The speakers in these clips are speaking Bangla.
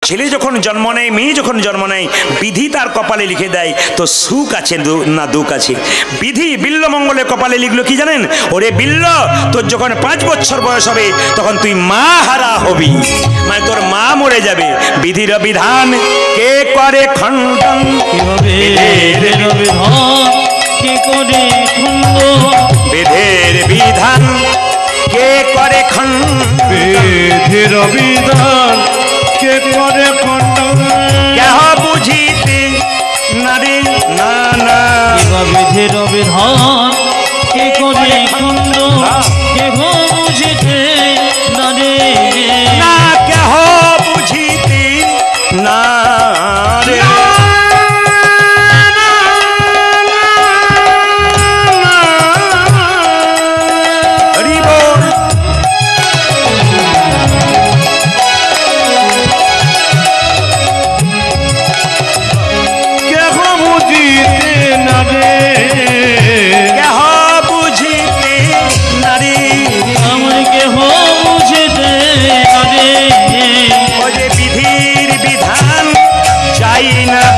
ছেলে যখন জন্ম নেয়, মেয়ে যখন জন্ম নেয়, বিধি তার কপালে লিখে দেয় তো সুখ আছে না দুঃখ আছে। বিধি বিল্লমঙ্গলের কপালে লিখলো কি জানেন? ওরে বিল্ল, তোর যখন 5 বছর বয়স হবে তখন তুই মা হারা হবি, মানে তোর মা মরে যাবে। বিধির বিধান কে করে খণ্ডন, বিধির বিধান কে করে খণ্ডন, বিধির বিধান কে করে খণ্ডন, কেহ বুঝিতে নারী না না, বিধির বিধান কে করে খণ্ডন, কেহ বুঝিতে নারী না, কেহ বুঝিতে না রে।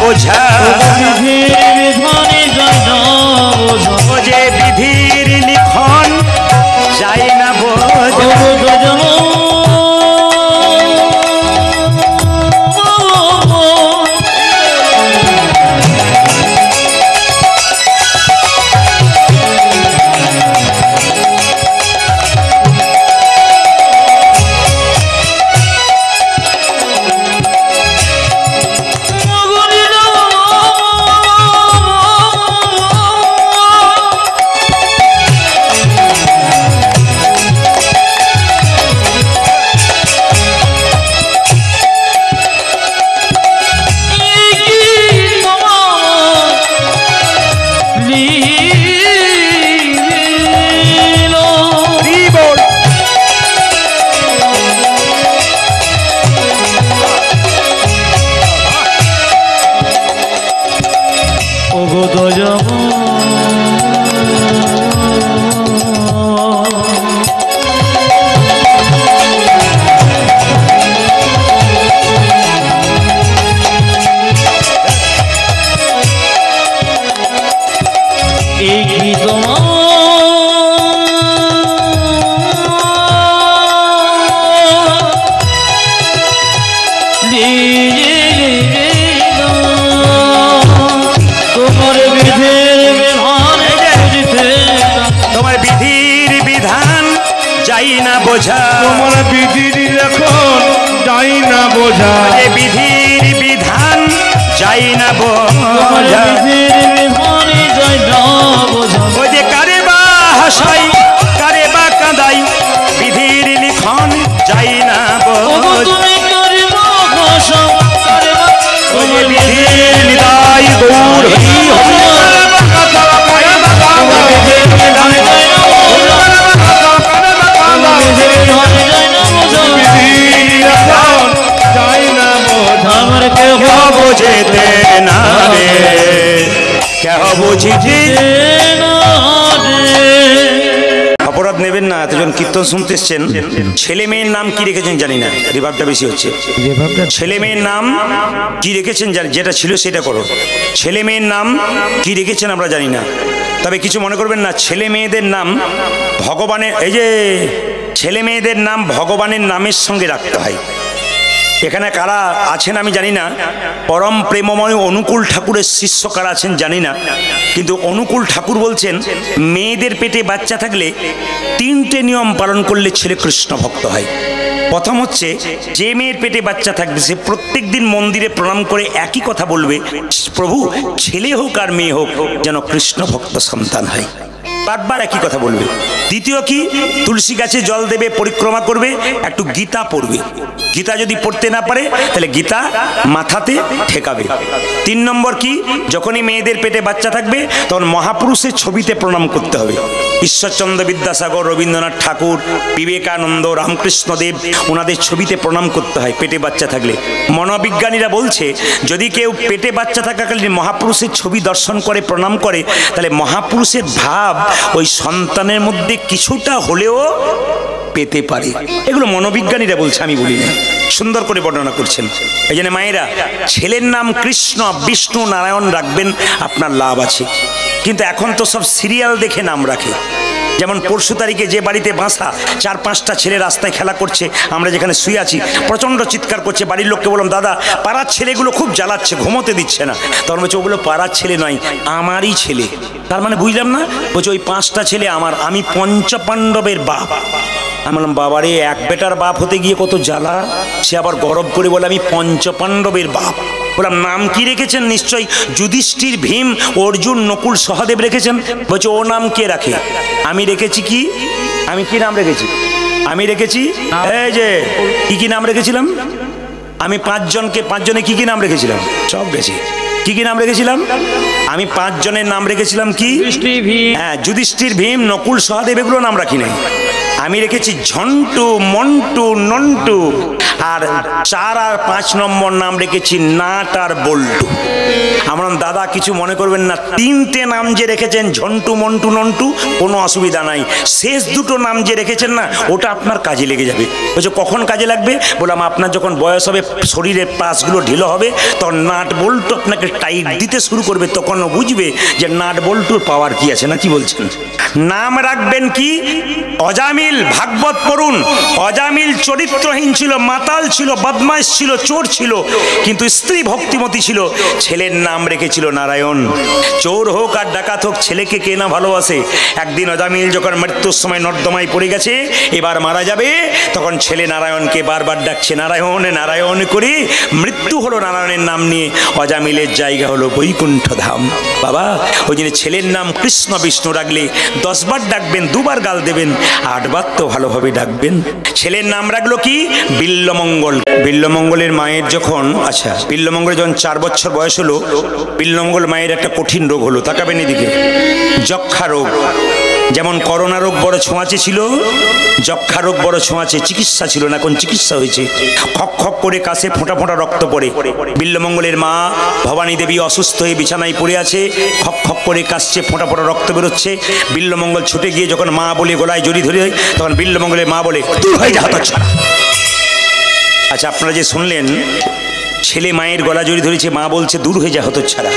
বোঝা ও যে বিধির লিখন যায় না বোঝা, তোমার বিধির এখন যাই না বোঝা, বিধির বিধান যাই না বোঝা, ওই যে কারে বা হাসাই কারে বা কাঁদাই, বিধির লিখন যাই না বোঝা, ওই যে বিধির নিদাই গৌর বুঝিতে না রে, কেহ বুঝিতে না রে। অপরাধ নেবেন না, এতজন কীর্তন শুনতে এসছেন। ছেলে মেয়ের নাম কি রেখেছেন জানি না, রিভাবটা বেশি হচ্ছে। ছেলে মেয়ের নাম কি রেখেছেন যেটা ছিল সেটা করো। ছেলে মেয়ের নাম কি রেখেছেন আমরা জানি না, তবে কিছু মনে করবেন না। ছেলে মেয়েদের নাম ভগবানের, এই যে ছেলে মেয়েদের নাম ভগবানের নামের সঙ্গে রাখতে হয়। এখানে কারা আছেন আমি জানি না, পরম প্রেমময় অনুকূল ঠাকুরের শিষ্য কারা আছেন জানি না, কিন্তু অনুকূল ঠাকুর বলছেন মেয়েদের পেটে বাচ্চা থাকলে 3টে নিয়ম পালন করলে ছেলে কৃষ্ণ ভক্ত হয়। প্রথম হচ্ছে, যে মেয়ের পেটে বাচ্চা থাকবে সে প্রত্যেক দিন মন্দিরে প্রণাম করে একই কথা বলবে, প্রভু ছেলে হোক আর মেয়ে হোক যেন কৃষ্ণ ভক্ত সন্তান হয়, বারবার একই কথা বলবে। দ্বিতীয় কি, তুলসী গাছে জল দেবে, পরিক্রমা করবে, একটু গীতা পড়বে। গীতা যদি পড়তে না পারে তাহলে গীতা মাথাতে ঠেকাবে। 3 নম্বর কি, যখনই মেয়েদের পেটে বাচ্চা থাকবে তখন মহাপুরুষের ছবিতে প্রণাম করতে হবে। ঈশ্বরচন্দ্র বিদ্যাসাগর, রবীন্দ্রনাথ ঠাকুর, বিবেকানন্দ, রামকৃষ্ণদেব, ওনাদের ছবিতে প্রণাম করতে হয় পেটে বাচ্চা থাকলে। মনোবিজ্ঞানীরা বলছে যদি কেউ পেটে বাচ্চা থাকাকালীন মহাপুরুষের ছবি দর্শন করে, প্রণাম করে, তাহলে মহাপুরুষের ভাব ওই সন্তানের মধ্যে কিছুটা হলেও পেতে পারে। এগুলো মনোবিজ্ঞানীরা বলছে, আমি বলি না, সুন্দর করে বর্ণনা করছেন। এই জন্য মায়েরা ছেলের নাম কৃষ্ণ, বিষ্ণু, নারায়ণ রাখবেন, আপনার লাভ আছে। কিন্তু এখন তো সব সিরিয়াল দেখে নাম রাখে। যেমন পরশু তারিখে যে বাড়িতে বাসা, 4-5টা ছেলে রাস্তায় খেলা করছে, আমরা যেখানে শুয়ে আছি, প্রচণ্ড চিৎকার করছে। বাড়ির লোককে বললাম, দাদা পাড়ার ছেলেগুলো খুব জ্বালাচ্ছে, ঘুমোতে দিচ্ছে না। তখন বলছে, ওগুলো পাড়ার ছেলে নয়, আমারই ছেলে। তার মানে বুঝলাম না। বলছে, ওই 5টা ছেলে আমার, আমি পঞ্চপাণ্ডবের বাপ। আমি বললাম, বাবারে, এক বেটার বাপ হতে গিয়ে কত জ্বালা। সে আবার গরব করে বলে, আমি পঞ্চপাণ্ডবের বাপ। বললাম, নাম কি রেখেছেন? নিশ্চয়ই যুধিষ্ঠির, ভীম, অর্জুন, নকুল, সহদেব রেখেছেন। বলছে, ও নাম কে রাখে? আমি রেখেছি কি? আমি কি নাম রেখেছি? আমি রেখেছি এই যে কি নাম রেখেছিলাম আমি 5জনে কি নাম রেখেছিলাম? সব গেছি। কি নাম রেখেছিলাম? আমি 5 জনের নাম রেখেছিলাম কি? হ্যাঁ, যুধিষ্ঠির, ভীম, নকুল, সহদেব, এগুলো নাম রাখি নাই। আমি রেখেছি ঝন্টু, মন্টু, নন্টু, আর 4 আর 5 নম্বর নাম রেখেছি নাট আর বল্টু। আমার দাদা কিছু মনে করবেন না, 3টে নাম যে রেখেছেন ঝন্টু, মন্টু, নন্টু, কোনো অসুবিধা নাই। শেষ 2টো নাম যে রেখেছেন না, ওটা আপনার কাজে লেগে যাবে। বলছে, কখন কাজে লাগবে? বললাম, আপনার যখন বয়স হবে, শরীরের পাশগুলো ঢিলো হবে, তখন নাট বল্টু আপনাকে টাইট দিতে শুরু করবে, তখনও বুঝবে যে নাট বল্টুর পাওয়ার কি আছে। না কি বলছেন? নাম রাখবেন কি? অজামিল। ভাগবত পড়ুন। অজামিল চরিত্রহীন ছিল, মাতাল ছিল, বদমাইশ ছিল, চোর ছিল, কিন্তু স্ত্রী ভক্তিমতী ছিল। ছেলের নাম রেখেছিল নারায়ণ। চোর হোক আর ডাকাত হোক, ছেলেকে কে না ভালোবাসে? একদিন অজামিল যখন মৃত্যুর সময় নর্দমায় পড়ে গেছে, এবার মারা যাবে, তখন ছেলে নারায়ণকে বারবার ডাকছে, নারায়ণ নারায়ণ করে মৃত্যু হলো নারায়ণের নাম নিয়ে। অজামিলের জায়গা হলো বৈকুণ্ঠ ধাম। বাবা, ওই জন্য ছেলের নাম কৃষ্ণ বিষ্ণু রাখলে 10 বার ডাকবেন, 2 বার গাল দেবেন, 8 বার তো ভালোভাবে ডাকবেন। ছেলের নাম রাখলো কি? বিল্লমঙ্গল। বিল্লমঙ্গলের মায়ের যখন বিল্লমঙ্গলের যখন 4 বছর বয়স হলো, বিল্লমঙ্গল মায়ের একটা কঠিন রোগ হলো। তাকাবেন এদিকে, যক্ষা রোগ। যেমন করোনা রোগ বড় ছোঁয়াচে ছিল, যক্ষা রোগ বড় ছোঁয়াচে, চিকিৎসা ছিল না, এখন চিকিৎসা হয়েছে। খক খক করে কাশে, ফোঁটা ফোঁটা রক্ত পড়ে। বিল্লমঙ্গলের মা ভবানী দেবী অসুস্থ হয়ে বিছানায় পড়ে আছে, খক খক করে কাশছে, ফোঁটা ফোঁটা রক্ত বেরোচ্ছে। বিল্লমঙ্গল ছুটে গিয়ে যখন মা বলে গলায় জড়ি ধরে, তখন বিল্লমঙ্গলের মা বলে, দূর হয়ে যা হতচ্ছাড়া। আচ্ছা, আপনারা যে শুনলেন, ছেলে মায়ের গলা জড়ি ধরেছে, মা বলছে দূর হয়ে যা হতচ্ছাড়া।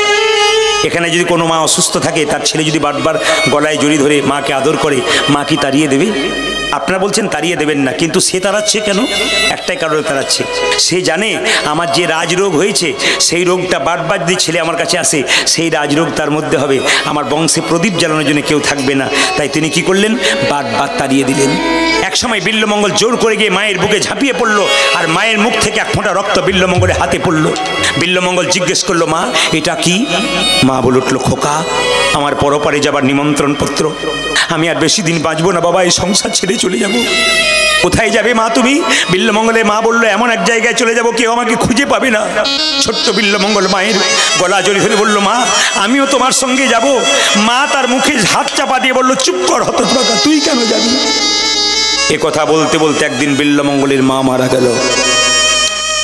এখানে যদি কোনো মা অসুস্থ থাকে, তার ছেলে যদি বারবার গলায় জড়ি ধরে মাকে আদর করে, মা কি তাড়িয়ে দেবে? আপনারা বলছেন তাড়িয়ে দেবেন না, কিন্তু সে তাড়াচ্ছে কেন? একটাই কারণে তাড়াচ্ছে, সে জানে আমার যে রাজরোগ হয়েছে, সেই রোগটা বারবার যদি ছেলে আমার কাছে আসে, সেই রাজরোগ তার মধ্যে হবে, আমার বংশে প্রদীপ জ্বালানোর জন্য কেউ থাকবে না। তাই তিনি কি করলেন? বারবার তাড়িয়ে দিলেন। একসময় বিল্লমঙ্গল জোর করে গিয়ে মায়ের বুকে ঝাঁপিয়ে পড়ল, আর মায়ের মুখ থেকে 1 ফোঁটা রক্ত বিল্লমঙ্গলের হাতে পড়ল। বিল্লমঙ্গল জিজ্ঞেস করলো, মা এটা কি? মা বলে উঠল, খোকা, আমার পরপারে যাবার নিমন্ত্রণ পত্র। আমি আর বেশি দিন বাঁচবো না বাবা, এই সংসার ছেড়ে চলে যাব। কোথায় যাবে মা তুমি? বিল্লমঙ্গলের মা বললো, এমন এক জায়গায় চলে যাব, কেউ আমাকে খুঁজে পাবে না। ছোট্ট বিল্লমঙ্গল মায়ের গলা জড়িয়ে ধরে বলল, মা আমিও তোমার সঙ্গে যাব। মা তার মুখে হাত চাপা দিয়ে বলল, চুপ কর হতভাগা, তুই কেন যাবি? এ কথা বলতে বলতে একদিন বিল্লমঙ্গলের মা মারা গেল।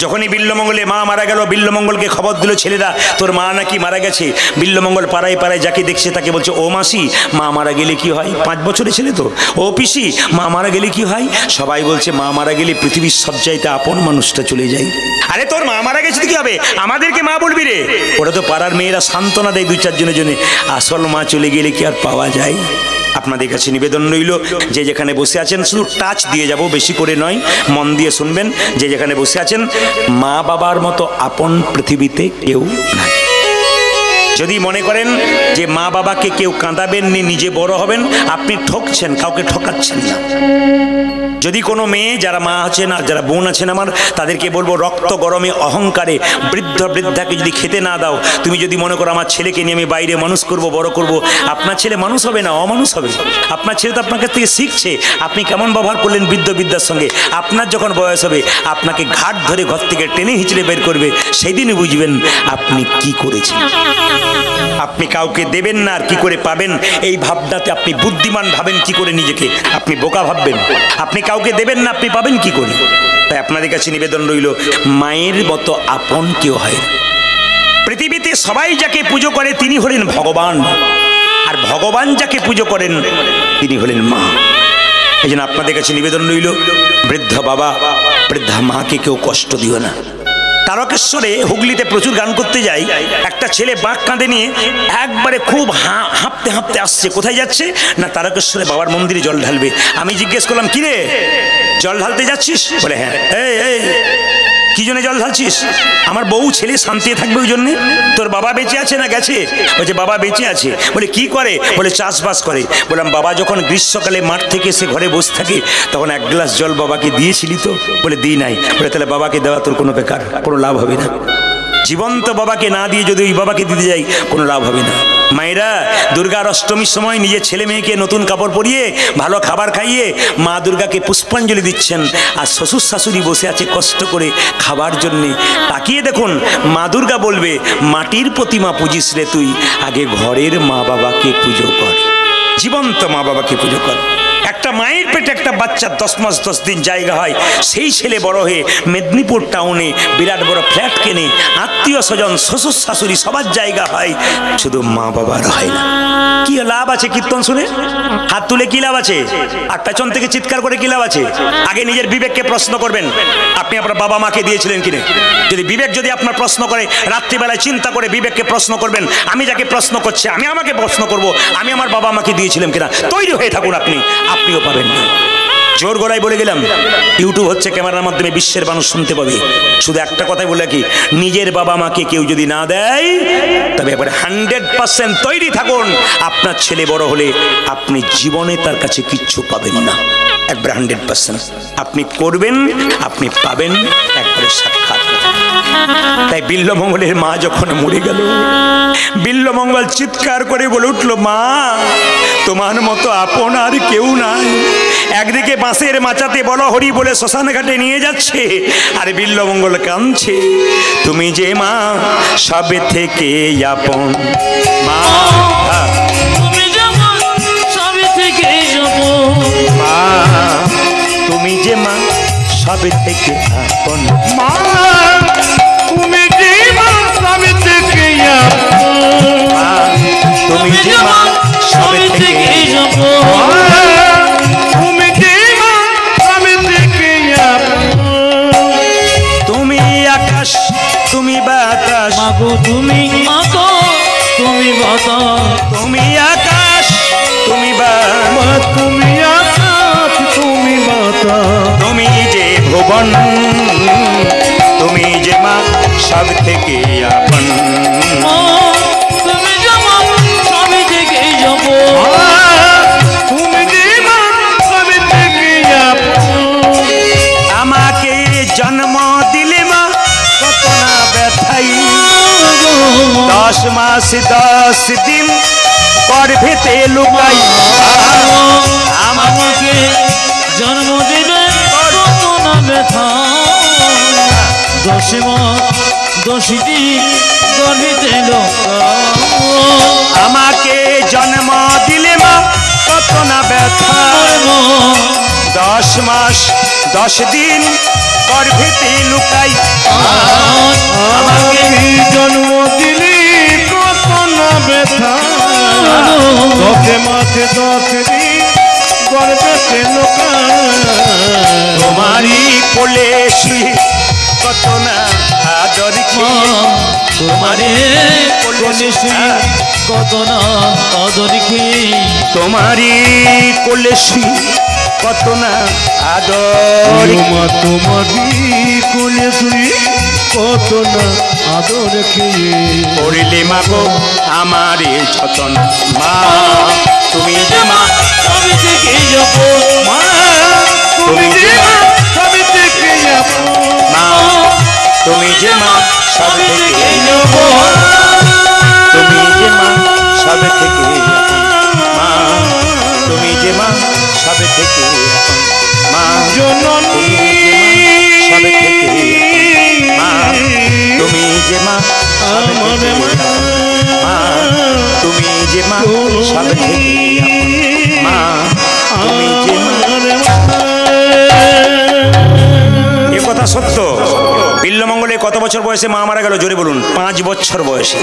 যখনই বিল্লমঙ্গলের মা মারা গেল, বিল্লমঙ্গলকে খবর দিল ছেলেরা, তোর মা নাকি মারা গেছে। বিল্লমঙ্গল পাড়ায় পাড়ায় যাকে দেখছে তাকে বলছে, ও মাসি, মা মারা গেলে কি হয়? 5 বছরের ছেলে তো। ও পিসি, মা মারা গেলে কি হয়? সবাই বলছে, মা মারা গেলে পৃথিবীর সবচাইতে আপন মানুষটা চলে যায়। আরে তোর মা মারা গেছে কি হবে? আমাদেরকে মা বলবি রে? ওরা তো পাড়ার মেয়েরা সান্ত্বনা দেয় 2-4 জনের জন্য। আসল মা চলে গেলে কি আর পাওয়া যায়? আপনাদের কাছে নিবেদন রইল, যে যেখানে বসে আছেন, শুধু টাচ দিয়ে যাব, বেশি করে নয়, মন দিয়ে শুনবেন। যে যেখানে বসে আছেন, মা বাবার মতো আপন পৃথিবীতে কেউ নাই। যদি মনে করেন যে মা বাবাকে কেউ কাঁদাবেন নি, নিজে বড় হবেন, আপনি ঠকছেন, কাউকে ঠকাচ্ছেন না। যদি কোনো মেয়ে, যারা মা আছেন আর যারা বোন আছেন আমার, তাদেরকে বলবো, রক্ত গরমে অহংকারে বৃদ্ধাকে যদি খেতে না দাও, তুমি যদি মনে করো আমার ছেলেকে নিয়ে আমি বাইরে মানুষ করব, বড় করব, আপনার ছেলে মানুষ হবে না, অমানুষ হবে। আপনার ছেলে তো আপনার কাছ থেকে শিখছে আপনি কেমন ব্যবহার করলেন বিদ্যার সঙ্গে। আপনার যখন বয়স হবে, আপনাকে ঘাট ধরে ঘর থেকে টেনে হিঁচড়ে বের করবে, সেই দিনই বুঝবেন আপনি কি করেছেন। আপনি কাউকে দেবেন না, আর কি করে পাবেন, এই ভাবনাতে আপনি বুদ্ধিমান ভাবেন কি করে নিজেকে, আপনি বোকা ভাববেন। আপনি কাউকে দেবেন না, আপনি পাবেন কি করে? তাই আপনাদের কাছে নিবেদন রইল, মায়ের মতো আপন কেউ হয় না। পৃথিবীতে সবাই যাকে পুজো করে তিনি হলেন ভগবান, আর ভগবান যাকে পুজো করেন তিনি হলেন মা। এই জন্য আপনাদের কাছে নিবেদন রইল, বৃদ্ধ বাবা বৃদ্ধা মাকে কেউ কষ্ট দিও না। তারকেশ্বরে হুগলিতে প্রচুর গান করতে যাই, একটা ছেলে বাঁক কাঁধে নিয়ে একবারে খুব হাঁপতে হাঁপতে আসছে। কোথায় যাচ্ছে না তারকেশ্বরে বাবার মন্দিরে জল ঢালবে। আমি জিজ্ঞেস করলাম, কিরে জল ঢালতে যাচ্ছিস? বলে হ্যাঁ। এই কি জন্য জল ঢালছিস? আমার বউ ছেলে শান্তি থাকবে ওই জন্যে। তোর বাবা বেঁচে আছে না গেছে? বলছে বাবা বেঁচে আছে। বলে কি করে? বলে চাষবাস করে। বললাম বাবা যখন গ্রীষ্মকালে মাঠ থেকে এসে ঘরে বসে থাকে তখন এক গ্লাস জল বাবাকে দিয়েছিলি তো? বলে দিই নাই। বলে তাহলে বাবাকে দেওয়া তোর কোনো বেকার, কোনো লাভ হবে না। জীবন্ত বাবাকে না দিয়ে যদি ওই বাবাকে দিতে যাই কোনো লাভ হবে না। মায়েরা দুর্গার অষ্টমীর সময় নিজের ছেলে মেয়েকে নতুন কাপড় পরিয়ে ভালো খাবার খাইয়ে মা দুর্গাকে পুষ্পাঞ্জলি দিচ্ছেন, আর শ্বশুর শাশুড়ি বসে আছে কষ্ট করে খাবার জন্যে। তাকিয়ে দেখুন, মা দুর্গা বলবে মাটির প্রতিমা পুজিস রে তুই, আগে ঘরের মা বাবাকে পুজো কর, জীবন্ত মা বাবাকে পুজো কর। একটা মায়ের পেটে একটা বাচ্চা 10 মাস 10 দিন জায়গা হয়, সেই ছেলে বড় হয়ে মেদিনীপুর টাউনে বিরাট বড় ফ্ল্যাট কেনে, আত্মীয় স্বজন শ্বশুর শাশুড়ি সবার জায়গা হয়, শুধু মা বাবার হয় না। কি লাভ আছে কীর্তন শুনে? হাত তুলে কি লাভ আছে? আর পেছন থেকে চিৎকার করে কি লাভ আছে? আগে নিজের বিবেককে প্রশ্ন করবেন, আপনি আপনার বাবা মাকে দিয়েছিলেন কিনা। যদি বিবেক যদি আপনার প্রশ্ন করে, রাত্রিবেলায় চিন্তা করে বিবেককে প্রশ্ন করবেন, আমি যাকে প্রশ্ন করছি আমি আমাকে প্রশ্ন করব, আমি আমার বাবা মাকে দিয়েছিলাম কিনা। তৈরি হয়ে থাকুন, আপনিও পাবেন না। জোর গলায় বলে গেলাম, ইউটিউব হচ্ছে, ক্যামেরার মাধ্যমে বিশ্বের মানুষ শুনতে পাবে। শুধু একটা কথাই বলে কি, নিজের বাবা মাকে কেউ যদি না দেয় তবে এবারে 100% তৈরি থাকুন, আপনার ছেলে বড় হলে আপনি জীবনে তার কাছে কিচ্ছু পাবেন না। একবারে 100% আপনি করবেন, আপনি পাবেন, একবারে সাক্ষাৎ। তাই বিল্লমঙ্গলের মা যখন মরে গেল, বিল্লমঙ্গল চিৎকার করে বলে উঠল, মা তোমার মতো আপন আর কেউ নাই। একদিকে বাঁশের মাচাতে বলো হরি বলে শ্মশান ঘাটে নিয়ে যাচ্ছে, আর বিল্লমঙ্গল কাঁদছে, তুমি যে মা সবে থেকে আপন, মা তুমি যেমন সবে থেকে আপন, মা তুমি যে মা সবে থেকে আপন, মা তুমি যে মা সবে থেকে আপন, মা তুমি যে মা সবে থেকে আপন, তুমি যে মা সবে থেকে আপন, তুমি আকাশ তুমি বাতাস, মাগো তুমি মাগো তুমি বাতাস, তুমি আকাশ তুমি মা তুমি আকাশ তুমি বাতাস, তুমি যে ভুবন, তুমি যে মা সব থেকে আপন, তুমি যেমন সবে থেকে যাবো, তুমি যে মা সবে থেকে আপন, আমাকে জন্ম দিলে মা কত না ব্যথাই, 10 মাস 10 দিন গর্ভেতে লুকাই, আমাকে জন্ম দিলে কত না ব্যথা, 10 মাস 10 দিন গর্ভেতে লুকাই, আমাকে জন্ম দিলে মা কত না ব্যথা, 10 মাস 10 দিন গর্ভেতে লুকাই, আমাকে জন্ম দিলি কত না ব্যথা, 10 মাস 10 দিন গর্ভেতে লুকাই, তোমারই কোলে শুয়ে কত না আদর খেয়ে, তোমারে কোলে শুয়ে কত না আদর খেয়ে, তোমারই কোলে শুয়ে কত না আদর, মা তোমারই কোলে শুই কত না আদর খেয়ে, করিলে মাগো আমারে যতন, মা তুমি যে মা সবে থেকে যাবো, মা তুমি যে মা সবে থেকে আপন, মা তুমি যে মা সব থেকে আপন, তুমি যে মা সব থেকে আপন, মা তুমি যে মা সব থেকে আপন, মা জননী সব থেকে আপন, মা তুমি যে মা সব থেকে আপন, মা তুমি যে মা সব থেকে আপন, মা তুমি যে মা, এ কথা সত্য। বিল্লমঙ্গলে কত বছর বয়সে মা মারা গেল? জোরে বলুন। 5 বছর বয়সে।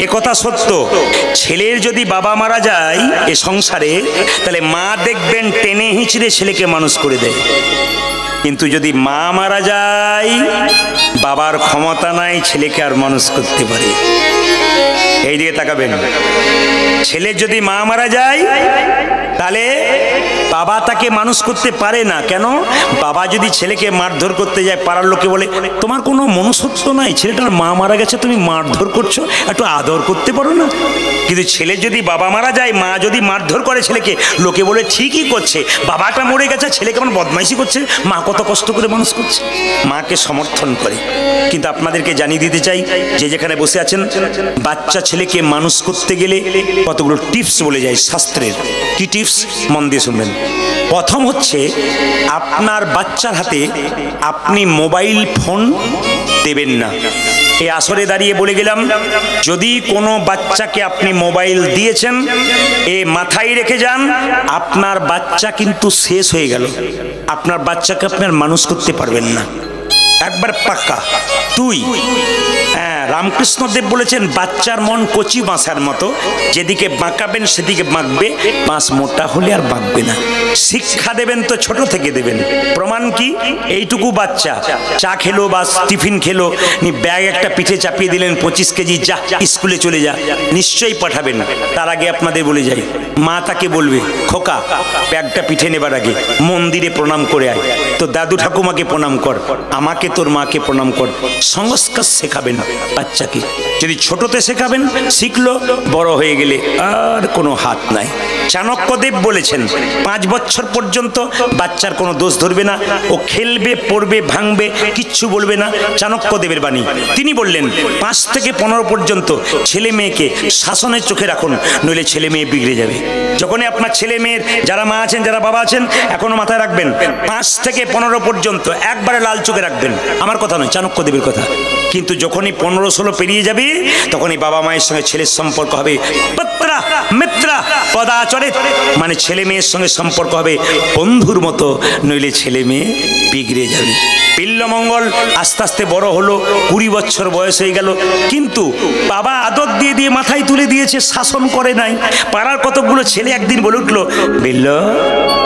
এ কথা সত্য। ছেলের যদি বাবা মারা যায় এ সংসারে, তাহলে মা দেখবেন টেনে হিঁচড়ে ছেলেকে মানুষ করে দেয়। কিন্তু যদি মা মারা যায়, বাবার ক্ষমতা নাই ছেলেকে আর মানুষ করতে পারে। এই দিকে তাকাবেন। ছেলের যদি মা মারা যায়, তাহলে বাবা তাকে মানুষ করতে পারে না। কেন? বাবা যদি ছেলেকে মারধর করতে যায়, পাড়ার লোকে বলে তোমার কোনো মনুষ্যত্ব নাই, ছেলেটার মা মারা গেছে, তুমি মারধর করছো, একটু আদর করতে পারো না। কিন্তু ছেলে যদি বাবা মারা যায়, মা যদি মারধর করে ছেলেকে, লোকে বলে ঠিকই করছে, বাবাটা মরে গেছে, ছেলে কেমন বদমাইশি করছে, মা কত কষ্ট করে মানুষ করছে, মাকে সমর্থন করে। কিন্তু আপনাদেরকে জানিয়ে দিতে চাই, যে যেখানে বসে আছেন, বাচ্চা ছেলেকে মানুষ করতে গেলে কতগুলো টিপস বলে যায় শাস্ত্রের। কি টিপস? মন দিয়ে শুনবেন। প্রথম হচ্ছে, আপনার বাচ্চার হাতে আপনি মোবাইল ফোন দেবেন না। এই আসরে দাঁড়িয়ে বলে গেলাম, যদি কোনো বাচ্চাকে আপনি মোবাইল দিয়েছেন, এ মাথায় রেখে যান, আপনার বাচ্চা কিন্তু শেষ হয়ে গেল। আপনার বাচ্চাকে আপনার মানুষ করতে পারবেন না, একবার পাক্কা। তুই রামকৃষ্ণ দেব বলেছেন, বাচ্চার মন কচি বাঁশের মতো, যেদিকে বাঁকাবেন সেদিকে বাঁকবে, বাঁশ মোটা হলে আর বাঁকবে না। শিক্ষা দেবেন তো ছোট থেকে দেবেন। প্রমাণ কি? এইটুকু বাচ্চা চা খেলো বা টিফিন খেলো, ব্যাগ একটা পিঠে চাপিয়ে দিলেন, 25 কেজি, যা স্কুলে চলে যা, নিশ্চয়ই পাঠাবেন। তার আগে আপনাদের বলে যাই, মা তাকে বলবে, খোকা ব্যাগটা পিঠে নেবার আগে মন্দিরে প্রণাম করে আয়, তো দাদু ঠাকুমাকে প্রণাম কর, আমাকে তোর মাকে প্রণাম কর। সংস্কার শেখাবেন বাচ্চাকে। যদি ছোটতে শেখাবেন, শিখলো, বড় হয়ে গেলে আর কোনো হাত নাই। চাণক্যদেব বলেছেন, 5 বছর পর্যন্ত বাচ্চার কোনো দোষ ধরবে না, ও খেলবে, পড়বে, ভাঙবে, কিচ্ছু বলবে না। চাণক্যদেবের বাণী। তিনি বললেন, 5 থেকে 15 পর্যন্ত ছেলে মেয়েকে শাসনের চোখে রাখুন, নইলে ছেলে মেয়ে বিগড়ে যাবে। যখনই আপনার ছেলে মেয়ের, যারা মা আছেন, যারা বাবা আছেন, এখনো মাথায় রাখবেন, 5 থেকে 15 পর্যন্ত একবারে লাল চোখে রাখবেন। আমার কথা নয়, চাণক্যদেবের কথা। কিন্তু যখনই 15-16 পেরিয়ে যাবে, তখনই বাবা মায়ের সঙ্গে ছেলের সম্পর্ক হবে পুত্রা মিত্রা পদাচরে, মানে ছেলে মেয়ের সঙ্গে সম্পর্ক হবে বন্ধুর মতো, নইলে ছেলে মেয়ে বিগড়ে যাবে। বিল্লমঙ্গল আস্তে আস্তে বড় হলো, 20 বছর বয়স হয়ে গেল, কিন্তু বাবা আদর দিয়ে দিয়ে মাথায় তুলে দিয়েছে, শাসন করে নাই। পাড়ার কতগুলো ছেলে একদিন বলে উঠলো, বিল্ল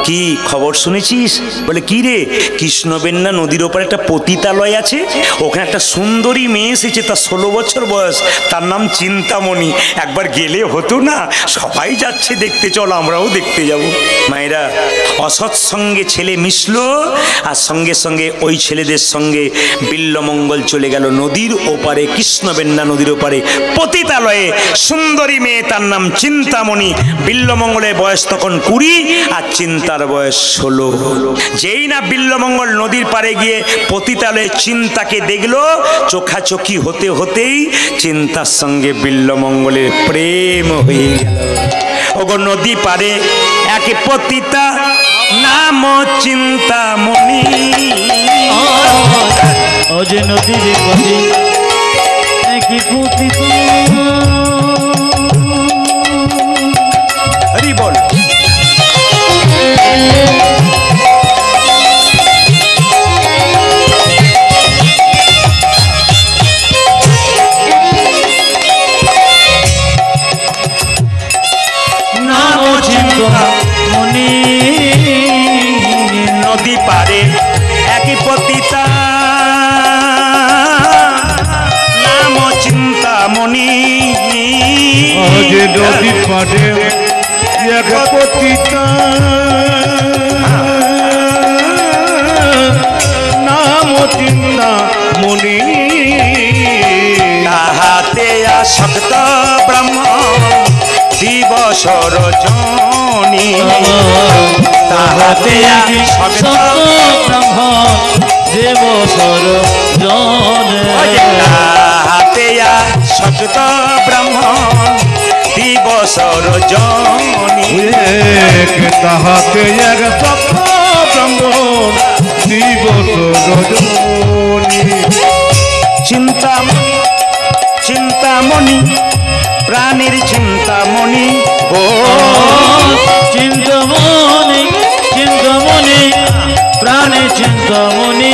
কি খবর শুনেছিস? বলে কি রে? কৃষ্ণবেন্না নদীর ওপর একটা পতিতালয় আছে, ওখানে একটা সুন্দরী মেয়ে এসেছে, তার 16 বছর বয়স, তার নাম চিন্তামণি, একবার গেলে হতো না? সবাই যাচ্ছে দেখতে, চল আমরাও দেখতে যাব। মায়েরা, অসৎ সঙ্গে ছেলে মিশলো, আর সঙ্গে সঙ্গে ওই ছেলেদের সঙ্গে বিল্লমঙ্গল চলে গেল নদীর ওপারে, কৃষ্ণবেন্না নদীর ওপারে পতিতালয়ে। সুন্দরী মেয়ে, তার নাম চিন্তামণি। বিল্লমঙ্গলের বয়স তখন 20, আর চিন্তার বয়স 16। যেই না বিল্লমঙ্গল নদীর পারে গিয়ে পতিতালয়ে চিন্তাকে দেখলো, চোখাচোখি হতে হতেই চিন্তার সঙ্গে বিল্লমঙ্গলের প্রেম হয়ে গেল। ওগো নদী পারে এক পতিতা, নাম চিন্তামণি। ও যে নদীর পারে এক পতিতা, হরি বল। নাম চিন্তামণি। নদী পারে এক পতিতা, নাম চিন্তামণি। যে নদী পাড়ে এক পতিতা, নাম চিন্তামণি। তাহাতে আসক্ত ব্রাহ্মণ দিবস রজনী, তাহাতে আসক্ত ব্রহ্ম দেব সরজনে। তাহাতে আসক্ত ব্রাহ্মণ দিবস রজনী। তাহাতে এক সপ্ত ব্রাহ্মণ দিবস রজনী। চিন্তামণি, চিন্তামণি, প্রাণীর চিন্তামণি। ও চিন্তামণি, চিন্তামণি, প্রাণে চিন্তামণি।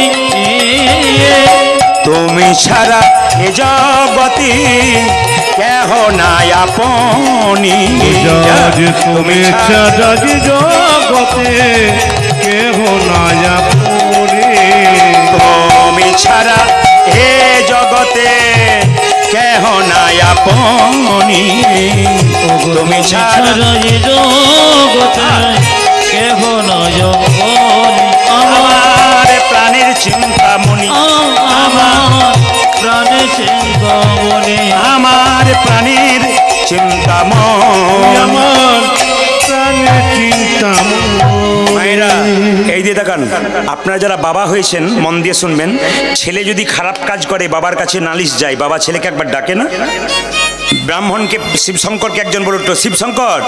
তুমি ছাড়া এ জগতে কেহ নাই আপনি তুমি ছাড়া যে জগতে কেহ নাই আপনি তুমি ছাড়া এ জগতে কেহ নাই আপনি তুমি ছাড়া কেহ নয় আমার প্রাণের চিন্তামণি আমার প্রাণে চিন্তামণি আমার প্রাণের চিন্তামণি আমার প্রাণের চিন্তামণি। মায়েরা এই দিয়ে দেখান, আপনারা যারা বাবা হয়েছেন মন দিয়ে শুনবেন, ছেলে যদি খারাপ কাজ করে বাবার কাছে নালিশ যায়, বাবা ছেলেকে একবার ডাকে না? ব্রাহ্মণকে শিবশঙ্করকে একজন বলল, শিবশঙ্কর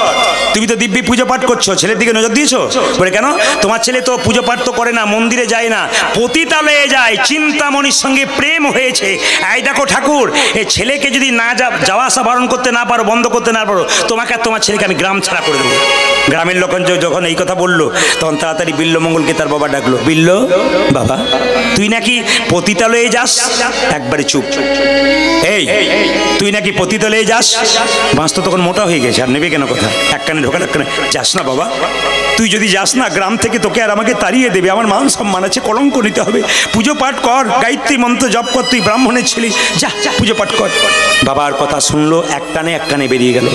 তুমি তো দিব্যি পুজো পাঠ করছো, ছেলের দিকে নজর দিয়েছো? বলে কেন? তোমার ছেলে তো পুজো পাঠ তো করে না, মন্দিরে যায় না, পতিতালয়ে যায়, চিন্তামণির সঙ্গে প্রেম হয়েছে। এই দেখো ঠাকুর, এই ছেলেকে যদি না যাওয়া আসা বারণ করতে না পারো, বন্ধ করতে না পারো, তোমাকে আর তোমার ছেলেকে আমি গ্রাম ছাড়া করে দেবো। গ্রামের লোকজন যখন এই কথা বললো তখন তাড়াতাড়ি বিল্লমঙ্গলকে তার বাবা ডাকলো, বিল্ল বাবা তুই নাকি পতিতালয়ে যাস? একবারে চুপ। এই তুই নাকি পতিতালয়ে যাস? বাঁশ তো তখন মোটা হয়ে গেছে, আর নেবে কেন কথা? এক কানে ঢোকাল, এক কানে যাস না বাবা, তুই যদি যাস না গ্রাম থেকে তোকে আর আমাকে তাড়িয়ে দেবে, আমার মান সম্মান আছে, কলঙ্ক নিতে হবে। পুজো পাঠ কর, গায়ত্রী মন্ত্র জপ কর, তুই ব্রাহ্মণের ছেলে, যা পুজো পাঠ কর। বাবার কথা শুনলো, এক কানে বেরিয়ে গেল।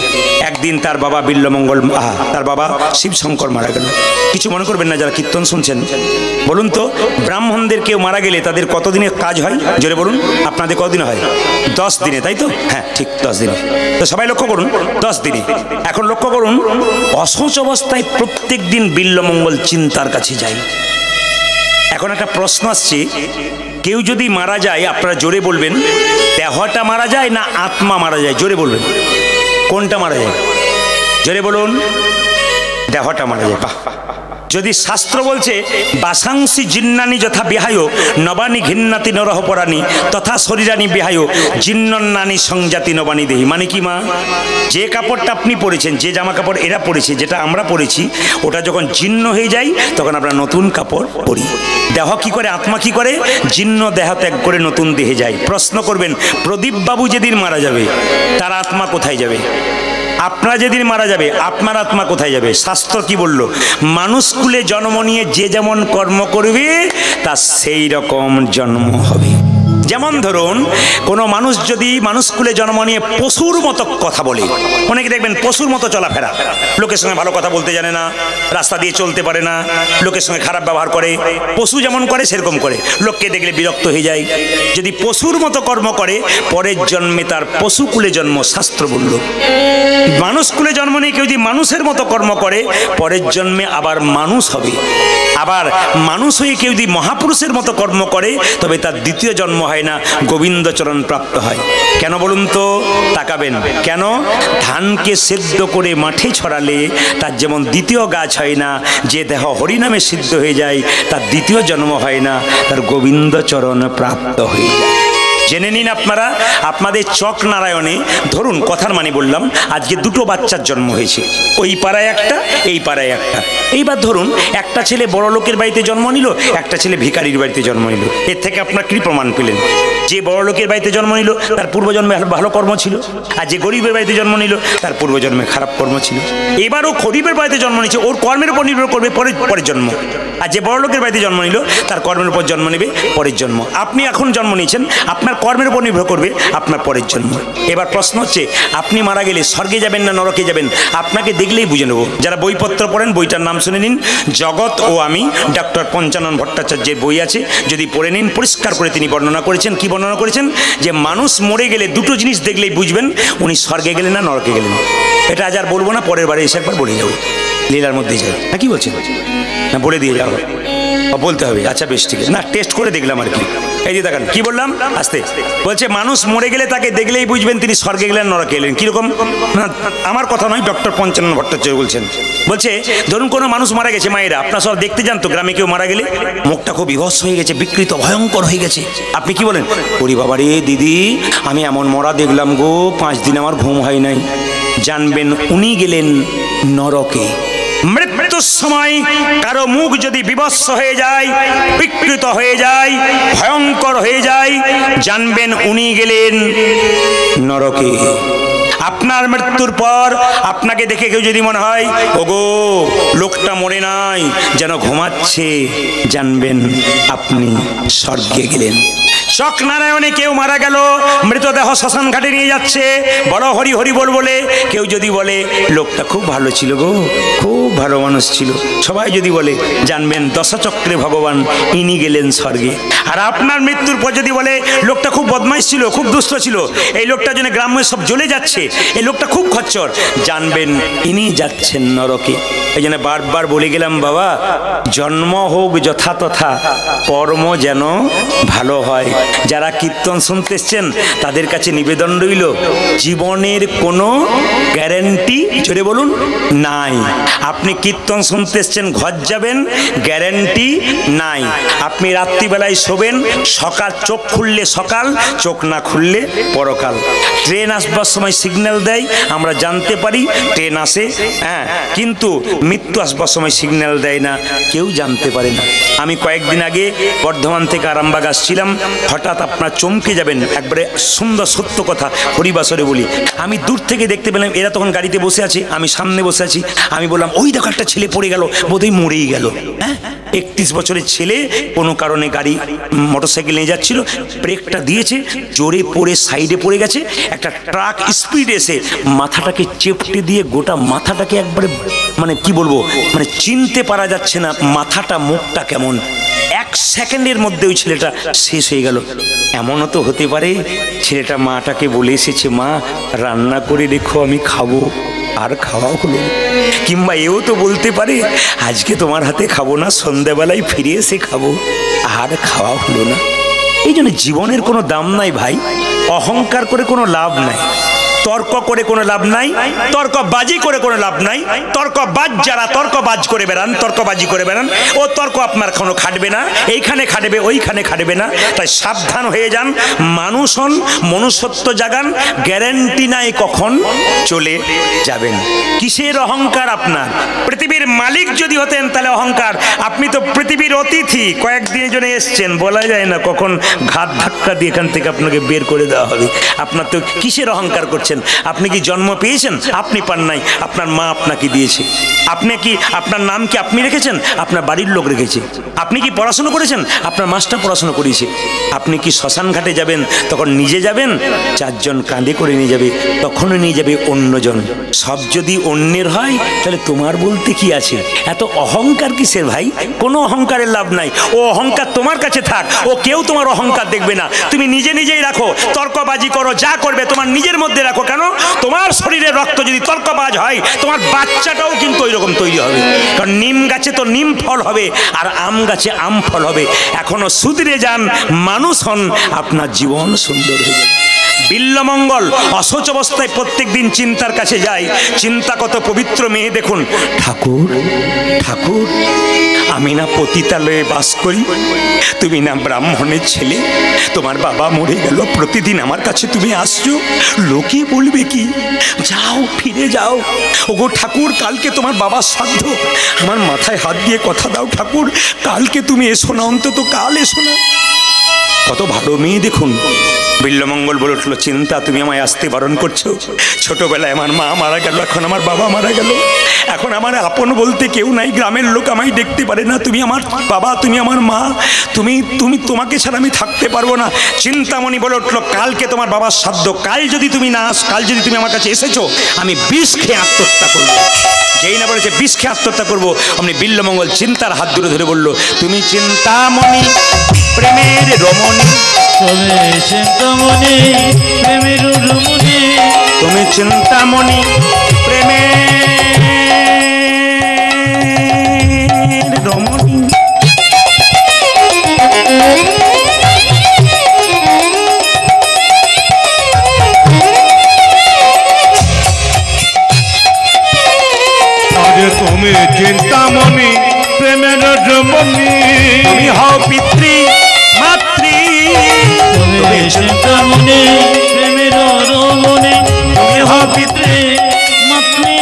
একদিন তার বাবা বিল্লমঙ্গল, তার বাবা শিবশঙ্কর মারা গেল। কিছু মনে করবেন না যারা কীর্তন শুনছেন, বলুন তো ব্রাহ্মণদের কেউ মারা গেলে তাদের কতদিনের কাজ হয়? জোরে বলুন, আপনাদের কতদিন হয়? 10 দিনে, তাই তো? হ্যাঁ ঠিক 10 দিনে। তো সবাই লক্ষ্য করুন 10 দিনে। এখন লক্ষ্য করুন, অসহজ অবস্থায় প্রত্যেক দিন বিল্লমঙ্গল চিন্তার কাছে যায়। এখন একটা প্রশ্ন আসছে, কেউ যদি মারা যায়, আপনারা জোরে বলবেন, দেহটা মারা যায় না আত্মা মারা যায়? জোরে বলবেন, কোনটা মারা যায়? জোরে বলুন, দেহটা মারা যায়। বাহ! যদি শাস্ত্র বলছে বাসাংসি জিন্নানি যথা বিহায় নবানি ঘিন্নাতি নরহ পরাণী তথা শরীরানি বিহায় জিন্নন্নানি সংজাতি নবানি দেহি, মানে কি মা? যে কাপড়টা আপনি পরেছেন, যে জামা কাপড় এরা পরেছে, যেটা আমরা পরেছি, ওটা যখন জীর্ণ হয়ে যায় তখন আমরা নতুন কাপড় পরি। দেহ কি করে, আত্মা কি করে? জীর্ণ দেহ ত্যাগ করে নতুন দেহে যায়। প্রশ্ন করবেন, প্রদীপ বাবু যেদিন মারা যাবে তার আত্মা কোথায় যাবে? আপনারা যেদিন মারা যাবে আপনার আত্মা কোথায় যাবে? শাস্ত্র কি বলল? মানুষ কুলে জন্ম নিয়ে যে যেমন কর্ম করবে তার সেই রকম জন্ম হবে। যেমন ধরুন, কোনো মানুষ যদি মানুষ কুলে জন্ম নিয়ে পশুর মতো কথা বলে, অনেকে দেখবেন পশুর মতো চলাফেরা, লোকের সঙ্গে ভালো কথা বলতে জানে না, রাস্তা দিয়ে চলতে পারে না, লোকের সঙ্গে খারাপ ব্যবহার করে, পশু যেমন করে সেরকম করে, লোককে দেখলে বিরক্ত হয়ে যায়। যদি পশুর মতো কর্ম করে পরের জন্মে তার পশু কুলে জন্ম, শাস্ত্র বলল। মানুষ কুলে জন্ম নিয়ে কেউ যদি মানুষের মতো কর্ম করে পরের জন্মে আবার মানুষ হবে। আবার মানুষ হয়ে কেউ যদি মহাপুরুষের মতো কর্ম করে তবে তার দ্বিতীয় জন্ম হয় না, গোবিন্দচরণ প্রাপ্ত হয়। কেন বলুন তো? তাকাবেন, কেন? ধানকে সেদ্ধ করে মাঠে ছড়ালে তার যেমন দ্বিতীয় গাছ হয় না, যে দেহ হরিনামে সিদ্ধ হয়ে যায় তার দ্বিতীয় জন্ম হয় না, তার গোবিন্দচরণ প্রাপ্ত হয়ে যায়। জেনে নিন আপনারা, আপনাদের চক নারায়ণে ধরুন, কথার মানে বললাম, আজকে দুটো বাচ্চার জন্ম হয়েছে, ওই পাড়ায় একটা, এই পাড়ায় একটা। এইবার ধরুন একটা ছেলে বড় লোকের বাড়িতে জন্ম নিল, একটা ছেলে ভিখারির বাড়িতে জন্ম নিল। এর থেকে আপনার কি প্রমাণ পেলেন? যে বড় লোকের বাড়িতে জন্ম নিল তার পূর্বজন্মে ভালো কর্ম ছিল, আর যে গরিবের বাড়িতে জন্ম নিল তার পূর্বজন্মে খারাপ কর্ম ছিল। এবারও গরিবের বাড়িতে জন্ম নিচ্ছে, ওর কর্মের উপর নির্ভর করবে পরের জন্ম। আর যে বড় লোকের বাড়িতে জন্ম নিল তার কর্মের উপর জন্ম নেবে পরের জন্ম। আপনি এখন জন্ম নিয়েছেন, আপনার কর্মের উপর নির্ভর করবে আপনার পরের জন্ম। এবার প্রশ্ন হচ্ছে, আপনি মারা গেলে স্বর্গে যাবেন না নরকে যাবেন? আপনাকে দেখলেই বুঝে নেব। যারা বইপত্র পড়েন বইটার নাম শুনে নিন, জগৎ ও আমি, ডক্টর পঞ্চানন ভট্টাচার্যের বই আছে, যদি পড়ে নিন পরিষ্কার করে তিনি বর্ণনা করেছেন। কি বর্ণনা করেছেন? যে মানুষ মরে গেলে দুটো জিনিস দেখলেই বুঝবেন উনি স্বর্গে গেলেন না নরকে গেলেন। এটা আজ আর বলবো না, পরের বারে এসে একবার বলে যাবো, লীলার মধ্যে যাই না। কি বলছেন? না বলে দিয়ে যাবো, বলতে হবে? আচ্ছা বেশ ঠিক আছে, না টেস্ট করে দেখলাম আর কি। এই যে দেখেন কি বললাম, আস্তে বলছে মানুষ মরে গেলে তাকে দেখলেই বুঝবেন তিনি স্বর্গে গেলেন নরকে গেলেন। কিরকম? না আমার কথা নয়, ডক্টর পঞ্চানন ভট্টাচার্য বলছেন। বলছে ধরুন কোনো মানুষ মারা গেছে, মায়েরা আপনারা সব দেখতে যান তো, গ্রামে কেউ মারা গেলে মুখটা খুব বিভৎস হয়ে গেছে, বিকৃত ভয়ঙ্কর হয়ে গেছে, আপনি কি বলেন? ওরে বাবা রে দিদি, আমি এমন মরা দেখলাম গো, 5 দিন আমার ঘুম হয় নাই। জানবেন উনি গেলেন নরকে। মৃত্যুর সময় কারো মুখ যদি বিবস্ত্র হয়ে যায়, বিকৃত হয়ে যায়, ভয়ঙ্কর হয়ে যায়, জানবেন উনি গেলেন নরকে। আপনার মৃত্যুর পর আপনাকে দেখে কেউ যদি মনে হয় ওগো লোকটা মরে নাই, যেন ঘুমাচ্ছে, জানবেন আপনি স্বর্গে গেলেন। চকনারায়ণে কেউ মারা গেল, মৃতদেহ শ্মশান ঘাটে নিয়ে যাচ্ছে, বড় হরি হরি বল বলে কেউ যদি বলে লোকটা খুব ভালো ছিল গো, খুব ভালো মানুষ ছিল, সবাই যদি বলে, জানবেন দশচক্রে ভগবান ইনি গেলেন স্বর্গে। আর আপনার মৃত্যুর পর যদি বলে লোকটা খুব বদমাইশ ছিল, খুব দুষ্ট ছিল, এই লোকটার জন্য গ্রামে সব জ্বলে যাচ্ছে, এই লোকটা খুব খচ্চর, জানবেন ইনি যাচ্ছেন নরকে। এই জন্য বারবার বলে গেলাম বাবা, জন্ম হোক যথা তথা, কর্ম যেন ভালো হয়। যারা কীর্তন শুনতে এসছেন তাদের কাছে নিবেদন রইল, জীবনের কোনো গ্যারেন্টি, জোরে বলুন, নাই। আপনি কীর্তন শুনতে এসছেন, ঘর যাবেন, গ্যারেন্টি নাই। আপনি রাত্রিবেলায় শোবেন, সকাল চোখ খুললে সকাল, চোখ না খুললে পরকাল। ট্রেন আসবার সময় সিগন্যাল দেয়, আমরা জানতে পারি ট্রেন আসে, হ্যাঁ, কিন্তু মৃত্যু আসবার সময় সিগন্যাল দেয় না, কেউ জানতে পারে না। আমি কয়েকদিন আগে বর্ধমান থেকে আরামবাগ আসছিলাম, হঠাৎ আপনার চমকে যাবেন, একবারে সুন্দর সত্য কথা হরিবাসরে বলি। আমি দূর থেকে দেখতে পেলাম এরা তখন গাড়িতে বসে আছে, আমি সামনে বসে আছি। আমি বললাম ওই দেখো একটা ছেলে পড়ে গেল, বোধহয় মরেই গেল। হ্যাঁ, 31 বছরের ছেলে কোনো কারণে গাড়ি মোটরসাইকেল নিয়ে যাচ্ছিল, ব্রেকটা দিয়েছে, জোরে পড়ে সাইডে পড়ে গেছে। একটা ট্রাক স্পিড এসে মাথাটাকে চেপটে দিয়ে গোটা মাথাটাকে একবারে, মানে কি বলবো, মানে চিনতে পারা যাচ্ছে না মাথাটা মুখটা কেমন। 1 সেকেন্ডের মধ্যে ওই ছেলেটা শেষ হয়ে গেল। এমনও তো হতে পারে ছেলেটা মাটাকে বলে এসেছে, মা রান্না করে রেখো আমি খাবো, আর খাওয়া হলো। কিংবা এও তো বলতে পারে আজকে তোমার হাতে খাবো না, সন্ধ্যাবেলায় ফিরে এসে খাবো, আর খাওয়া হলো না। এই জন্য জীবনের কোনো দাম নাই ভাই, অহংকার করে কোনো লাভ নাই, তর্ক করে কোনো লাভ নাই, তর্কবাজি করে কোনো লাভ নাই। তর্কবাজ যারা তর্কবাজ করে বেড়ান, তর্কবাজি করে বেড়ান, ও তর্ক আপনার কোনো খাটবে না, এইখানে খাটবে ওইখানে খাটবে না। তাই সাবধান হয়ে যান, মানুষ হন, মনুষ্যত্ব জাগান, গ্যারেন্টি নাই কখন চলে যাবেন। কিসের অহংকার আপনার? পৃথিবীর মালিক যদি হতেন তাহলে অহংকার। আপনি তো পৃথিবীর অতিথি, কয়েকদিনের জন্য এসছেন, বলা যায় না কখন ঘাত ধাক্কা দিয়ে এখান থেকে আপনাকে বের করে দেওয়া হবে। আপনার তো কিসের অহংকার করছেন? আপনি কি জন্ম পেয়েছেন? আপনি পান নাই, আপনার মা আপনাকে দিয়েছে। আপনি কি, আপনার নাম কি আপনি রেখেছেন? আপনার বাড়ির লোক রেখেছে। আপনি কি পড়াশোনা করেছেন? আপনার মাস্টার পড়াশোনা করিয়েছে। আপনি কি শ্মশান ঘাটে যাবেন তখন নিজে যাবেন? 4 জন কাঁধে করে নিয়ে যাবে, তখনও নিয়ে যাবে অন্যজন। সব যদি অন্যের হয় তাহলে তোমার বলতে কি আছে? এত অহংকার কিসের ভাই? কোনো অহংকারের লাভ নাই। ও অহংকার তোমার কাছে থাক, ও কেউ তোমার অহংকার দেখবে না। তুমি নিজে নিজেই রাখো, তর্কবাজি করো, যা করবে তোমার নিজের মধ্যে রাখো। কেন? তোমার শরীরের রক্ত যদি তর্কবাজ হয়, তোমার বাচ্চাটাও কিন্তু ওই রকম তৈরি হবে। কারণ নিম গাছে তো নিম ফল হবে, আর আম গাছে আম ফল হবে। এখনো সুধরে যান, মানুষ হন, আপনার জীবন সুন্দর হয়ে যাবে। বিল্লমঙ্গল অসুচ অবস্থায় প্রত্যেক দিন চিন্তার কাছে যায়। চিন্তা কত পবিত্র মেয়ে দেখুন, ঠাকুর ঠাকুর, আমি না পতিতালয়ে বাস করি, তুমি না ব্রাহ্মণের ছেলে, তোমার বাবা মরে গেল, প্রতিদিন আমার কাছে তুমি আসছো, লোকে বলবে কি? যাও, ফিরে যাও। ওগো ঠাকুর, কালকে তোমার বাবার শ্রাদ্ধ, আমার মাথায় হাত দিয়ে কথা দাও ঠাকুর, কালকে তুমি এসো না, অন্তত কাল এসো না। কত ভালো মেয়ে দেখুন। বিল্লমঙ্গল বলে উঠল, চিন্তা তুমি আমায় আসতে বারণ করছো? ছোটবেলায় আমার মা মারা গেল, এখন আমার বাবা মারা গেল, এখন আমার আপন বলতে কেউ নাই, গ্রামের লোক আমায় দেখতে পারে না। তুমি আমার বাবা, তুমি আমার মা, তোমাকে ছাড়া আমি থাকতে পারবো না। চিন্তামণি বলে উঠল, কালকে তোমার বাবার শ্রাদ্ধ, কাল যদি তুমি না আস, কাল যদি তুমি আমার কাছে এসেছো, আমি বিষ খেয়ে আত্মহত্যা করবো। যেই না বলেছে বিষ খেয়ে আত্মহত্যা করবো, অমনি বিল্লমঙ্গল চিন্তার হাত ধরে ধরে বলল, তুমি চিন্তামণি প্রেমের রমণী, তুমি চিন্তামণি প্রেমের রমণী, তুমি চিন্তামণি প্রেমের রমণী। তুমি চিন্তামণি প্রেমের রমণী, তুমি হও পিতৃ মাতৃ, তুমি চিন্তামণি প্রেমের রমণী, তুমি হও পিতৃ মাতৃ।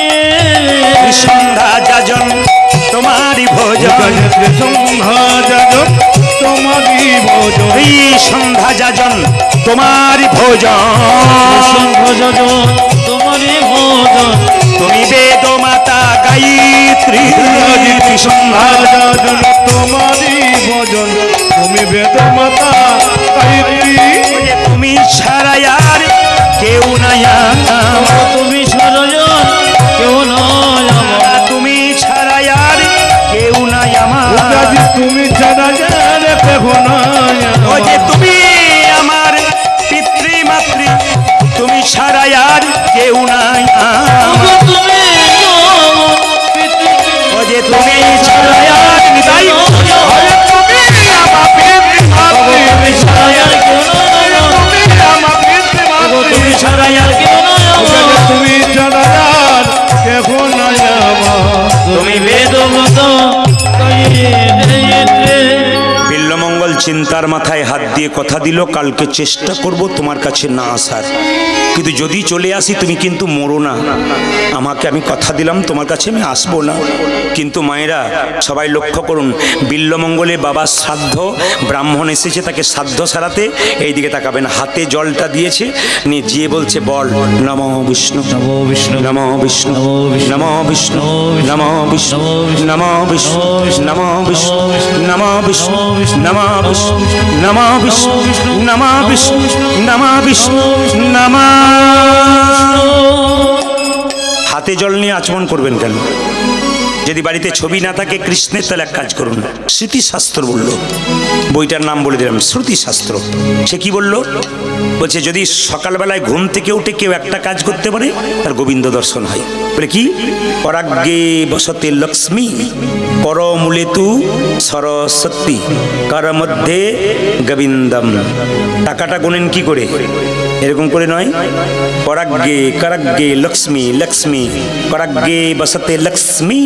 সন্ধ্যা যা যাজন তোমারই ভোজন সন্ধ্যা যাজন তোমারই ভোজন এই সন্ধ্যা যাজন তোমারই ভোজন তোমারই ভোজন তুমি বেদ মাতা গায়ত্রী সন্ধ্যা যাজন তোমারই ভোজন তুমি বেদ মাতা গায়ত্রী তুমি ছাড়া আর কেউ নাই তুমি সরজন কেউ নয় আমার তুমি ছাড়া আর কেউ নাই আমার তুমি ছাড়া যার কেহ নাই ও যে তুমি আমার পিতৃমাতৃ তুমি ছাড়া আর কেউ নাই আমার তুমি ও যে তুমি ছাড়া আর নিতাই তুমি আমার পিতৃমাতৃ তুমি ছাড়া আর কেউ নয় তুমি আমার পিতৃমাতৃ তুমি ছাড়া আর কেউ নয় আমার তুমি ছাড়া যার কেহ নাই আমার তুমি বেদমত বিল্লমঙ্গল চিন্তার মাথায় হাত দিয়ে কথা দিল কালকে চেষ্টা করব তোমার কাছে না আসার, কিন্তু যদি চলে আসি তুমি কিন্তু মরো না। আমাকে আমি কথা দিলাম তোমার কাছে আমি আসবো না। কিন্তু মায়েরা সবাই লক্ষ্য করুন, বিল্লমঙ্গলে বাবার শ্রাদ্ধ, ব্রাহ্মণ এসেছে তাকে শ্রাদ্ধ সারাতে, এইদিকে তাকাবেন, হাতে জলটা দিয়েছে, নিয়ে যেয়ে বলছে বল নমঃ বিষ্ণু নমো বিষ্ণু নমঃ বিষ্ণু নমঃ বিষ্ণু নমঃ বিষ্ণু নমঃ বিষ্ণু নমঃ বিষ্ণু নমঃ বিষ্ণু নমঃ বিষ্ণু নমঃ বিষ্ণু নমঃ বিষ্ণু নমঃ বিষ্ণু নমঃ। হাতে জল নিয়ে আচমন করবেন কেন? যদি বাড়িতে ছবি না থাকে কৃষ্ণের, তাহলে এক কাজ করুন, স্মৃতিশাস্ত্র বলল, বইটার নাম বলে দিলাম স্মৃতিশাস্ত্র। সে কি বলল? বলছে যদি সকালবেলায় ঘুম থেকে উঠে কেউ একটা কাজ করতে পারে তার গোবিন্দ দর্শন হয়। বলে কি? পরাগ্গে বসতে লক্ষ্মী পরমূলে তু সরস্বতী কার মধ্যে গোবিন্দম। টাকাটা গোনেন কি করে? এরকম করে নয়, পরাগ্গে করাগ্গে লক্ষ্মী লক্ষ্মী পরাগ্গে বসতে লক্ষ্মী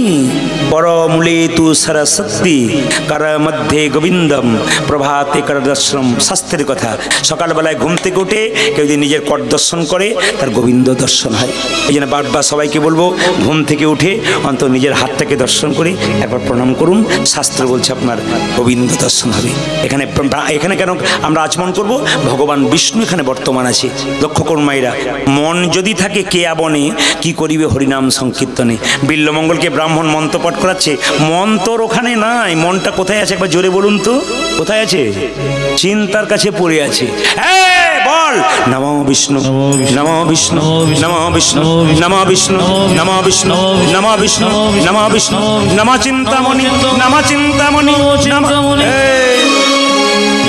পরমূলে তু সরস্বতী কার মধ্যে গোবিন্দম প্রভাতে কর দর্শনম। শাস্ত্রের কথা, সকালবেলায় ঘুম থেকে উঠে কেউ যদি নিজের কর দর্শন করে তার গোবিন্দ দর্শন হয়। এই জন্য বারবার সবাইকে বলবো, ঘুম থেকে উঠে অন্তত নিজের হাতটাকে দর্শন করে একবার প্রণাম করুন। শাস্ত্র বলছে আপনার গোবিন্দ দর্শন হবে। এখানে কেন আমরা আচমন করব? ভগবান বিষ্ণু এখানে বর্তমান আছে। লক্ষ্য করুন মায়েরা, মন যদি থাকে কে আবনে কি করিবে হরিনাম সংকীর্তনে। বিল্লমঙ্গলকে ব্রাহ্মণ মন্ত্রপাঠ করাচ্ছে, মন তোর ওখানে নাই। মনটা কোথায় আছে একবার জোরে বলুন তো, কোথায় আছে? চিন্তার কাছে পড়ে আছে। বল নমঃ বিষ্ণু নমঃ বিষ্ণু নমঃ বিষ্ণু নমঃ বিষ্ণু নমঃ বিষ্ণু নমঃ বিষ্ণু নমঃ বিষ্ণু নমঃ চিন্তামণি নমঃ চিন্তামণি নমঃ।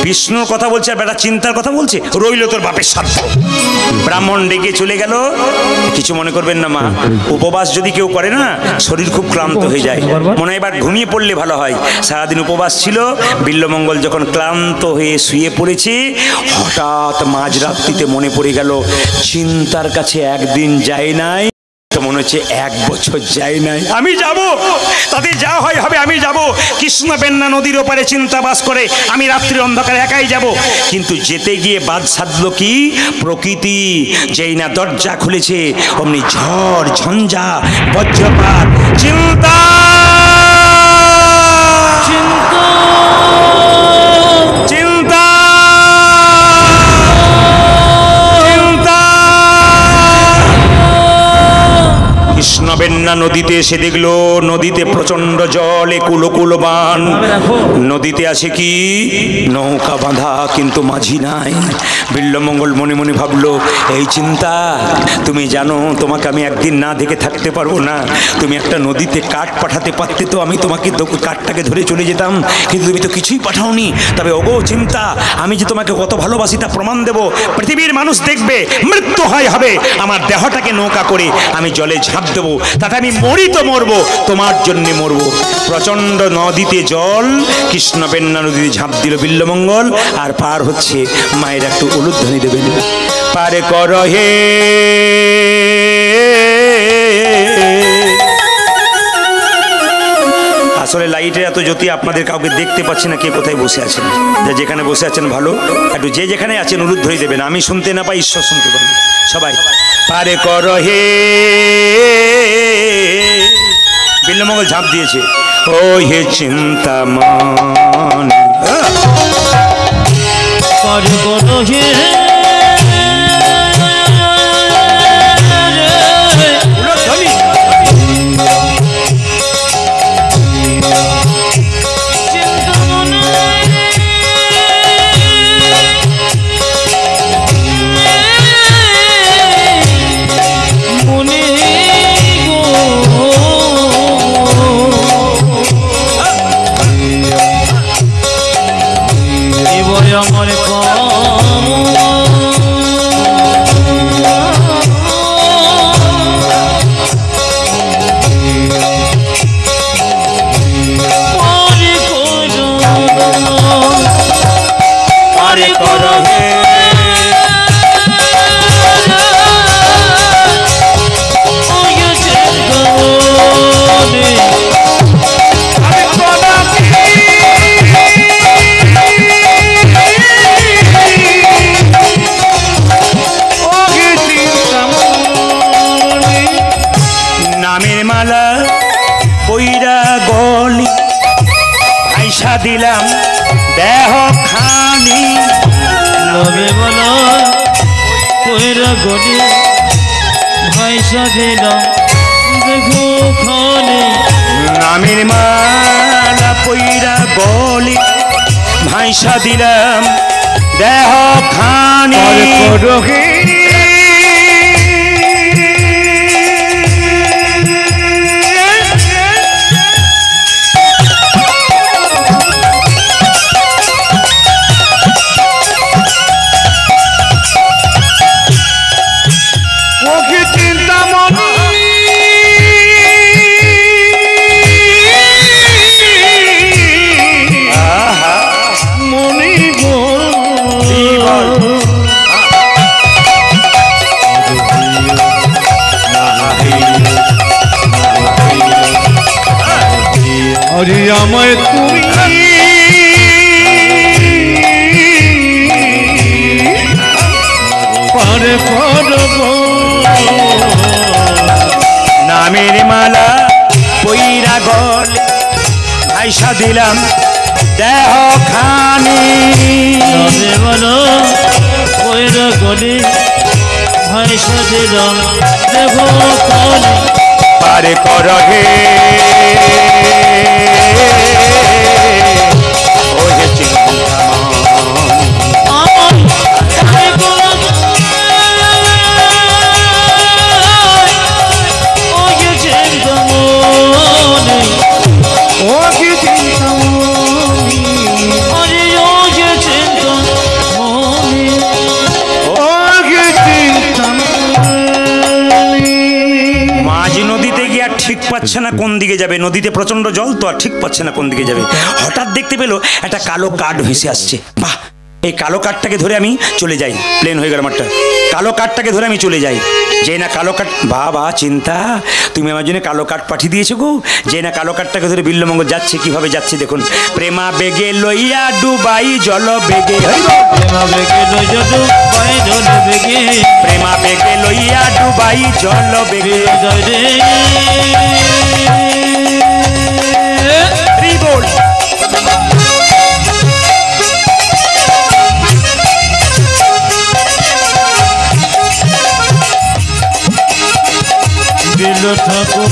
বিষ্ণুর কথা বলছে আর বেটা চিন্তার কথা বলছে। রইল তোর বাপের শ্রাদ্ধ। ব্রাহ্মণ ডেকে চলে গেল। কিছু মনে করবেন না মা, উপবাস যদি কেউ করে না শরীর খুব ক্লান্ত হয়ে যায়, মনে হয় এবার ঘুমিয়ে পড়লে ভালো হয়। সারাদিন উপবাস ছিল, বিল্লমঙ্গল যখন ক্লান্ত হয়ে শুয়ে পড়েছে, হঠাৎ মাঝরাত্রিতে মনে পড়ে গেল চিন্তার কাছে একদিন যায় নাই, মনে হচ্ছে 1 বছর যাই নাই। আমি যাব, তাদের যা হয় হবে, আমি যাব। কৃষ্ণ বেন্না নদীর ওপারে চিন্তা বাস করে, আমি রাত্রির অন্ধকারে একাই যাব। কিন্তু যেতে গিয়ে বাদ সাধল কি? প্রকৃতি। যেই না দরজা খুলেছে অমনি ঝড় ঝঞ্ঝা বজ্রপাত। চিন্তা চিন্তা চিন্তা কৃষ্ণ বেন্না নদীতে এসে দেখলো নদীতে প্রচন্ড জল, একুল কুল বান। নদীতে আছে কি? নৌকা বাঁধা, কিন্তু মাঝি নাই। বিল্লমঙ্গল মনে মনে ভাবলো, এই চিন্তা, তুমি জানো তোমাকে আমি একদিন না দেখে থাকতে পারবো না। তুমি একটা নদীতে কাঠ পাঠাতে পারতে তো আমি তোমাকে কাঠটাকে ধরে চলে যেতাম, কিন্তু তুমি তো কিছুই পাঠাওনি। তবে ওগো চিন্তা, আমি যে তোমাকে কত ভালোবাসি তা প্রমাণ দেব। পৃথিবীর মানুষ দেখবে, মৃত্যু হয় হবে, আমার দেহটাকে নৌকা করে আমি জলে ঝাঁপ দেবো, তাতে আমি মরি তো মরবো, তোমার জন্য মরবো। প্রচন্ড নদীতে জল, কৃষ্ণ বেন্না নদীতে ঝাঁপ দিল বিল্লমঙ্গল। আর পার হচ্ছে, মায়ের একটু উলুধ্বনি দেবেন, পারে কর হে। আসলে লাইটের এত জ্যোতি আপনাদের কাউকে দেখতে পাচ্ছি না, কে কোথায় বসে আছেন। যেখানে বসে আছেন ভালো, একটু যে যেখানে আছেন উলুধ্বনি দেবেন। আমি শুনতে না পাই, ঈশ্বর শুনতে পাবেন। সবাই পারে কর হে বিল্লমঙ্গল ঝাঁপ দিয়েছে। ও হে চিন্তামণি পার করো হে দিলাম দেহ খানি লবে বলো কইরা গনি ভাইসা দিলাম দেখো খানি নামের মালা পইরা গলি ভাইসা দিলাম দেহ খানি আমায় তুমি পারে পারব নামের মালা পইরা গল ভাইসা দিলাম দেহ খানি লবে বলো কইরা গনি ভাইসা দিলাম দেখো খানি পারে কর হে ও হে ঠিক পাচ্ছে না কোন দিকে যাবে, নদীতে প্রচন্ড জল তো আর ঠিক পাচ্ছে না কোন দিকে যাবে। হঠাৎ দেখতে পেলো একটা কালো কাঠ ভেসে আসছে। বাহ, এই কালো কাঠটাকে ধরে আমি চলে যাই। প্লেন হয়ে গেল মাঠটা। কালো কাঠটাকে ধরে আমি চলে যাই। যে না কালো কাঠ, বাবা চিন্তা, তুমি আমার জন্য কালো কাঠ পাঠিয়ে দিয়েছো গো। যে না কালো কাঠটাকে ধরে বিল্লমঙ্গল যাচ্ছে, কিভাবে যাচ্ছে দেখুন। প্রেমা বেগে লইয়া ডুবাই জল বেগে, প্রেমা বেগে লইয়া ডুবাই জল বেগে, প্রেমা বেগে লইয়া ডুবাই জল বেগে রিবোল দিল ঠাকুর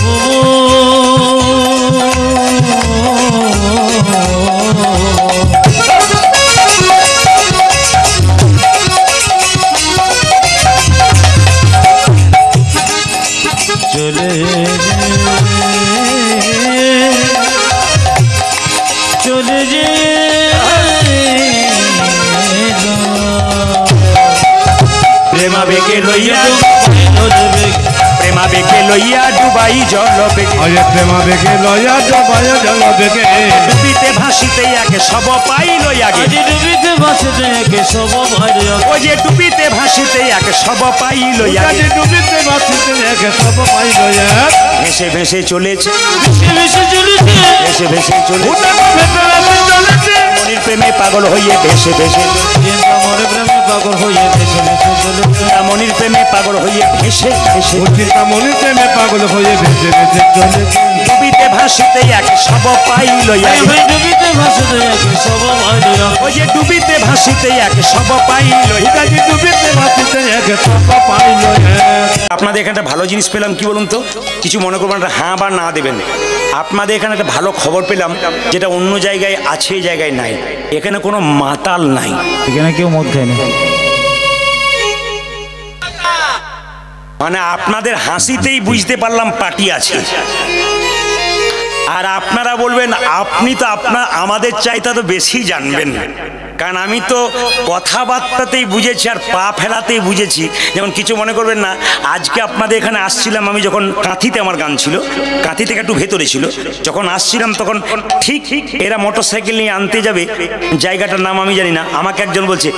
চলে চলে যে প্রেমা বেগে লইয়া প্রেমা বেগে লইয়া ডুবাই জল বেগে, প্রেমা বেগে লইয়া ডুবাই জল বেগে, ডুবিতে ভাসিতে আগে সব পাইল আগে, ডুবিতে ভাসিতে আগে সব পাইল, ও যে ডুবিতে ভাসিতে আগে সব পাইল আগে, ডুবিতে ভাসিতে আগে সব পাইল, ভেসে ভেসে চলেছে, ভেসে চলেছে, ভেসে ভেসে চলেছে, মনির প্রেমে পাগল হইয়ে ভেসে ভেসে, মনির প্রেমে পাগল হইয়ে ভেসে ভেসে চলেছে, মনির প্রেমে পাগল হইয়ে ভেসে ভেসে, মনির প্রেমে পাগল হয়ে ভেসে ভেসে চলেছে, ডুবিতে ডুবিতে ভাসিতে এক সব পাইল এক ডুবিতে ভাসিতে এক সব পাইল ওই যে ডুবিতে ভাসিতে এক সব পাইল গাজি ডুবিতে ভাসিতে এক সব পাইল আপনাদের এখানে একটা ভালো জিনিস পেলাম কি বলুন তো কিছু মনে করবেন না হ্যাঁ বা না দেবেন আপনাদের এখানে একটা ভালো খবর পেলাম যেটা অন্য জায়গায় আছে এই জায়গায় নাই এখানে কোনো মাতাল নাই এখানে কেউ মদ খায় না মানে আপনাদের হাসিতেই বুঝতে পারলাম পার্টি আছে আর আপনারা বলবেন আপনি তো আমাদের চাইতে তো বেশি জানবেন কারণ আমি তো কথাবার্তাতেই বুঝেছি আর পা ফেলাতেই বুঝেছি যেমন কিছু মনে করবেন না আজকে আপনাদের এখানে আসছিলাম আমি যখন কাঁথিতে আমার গান ছিল কাঁথি থেকে একটু ভেতরে ছিল যখন আসছিলাম তখন ঠিক এরা মোটরসাইকেল নিয়ে আনতে যাবে জায়গাটার নাম আমি জানি না আমাকে একজন বলছে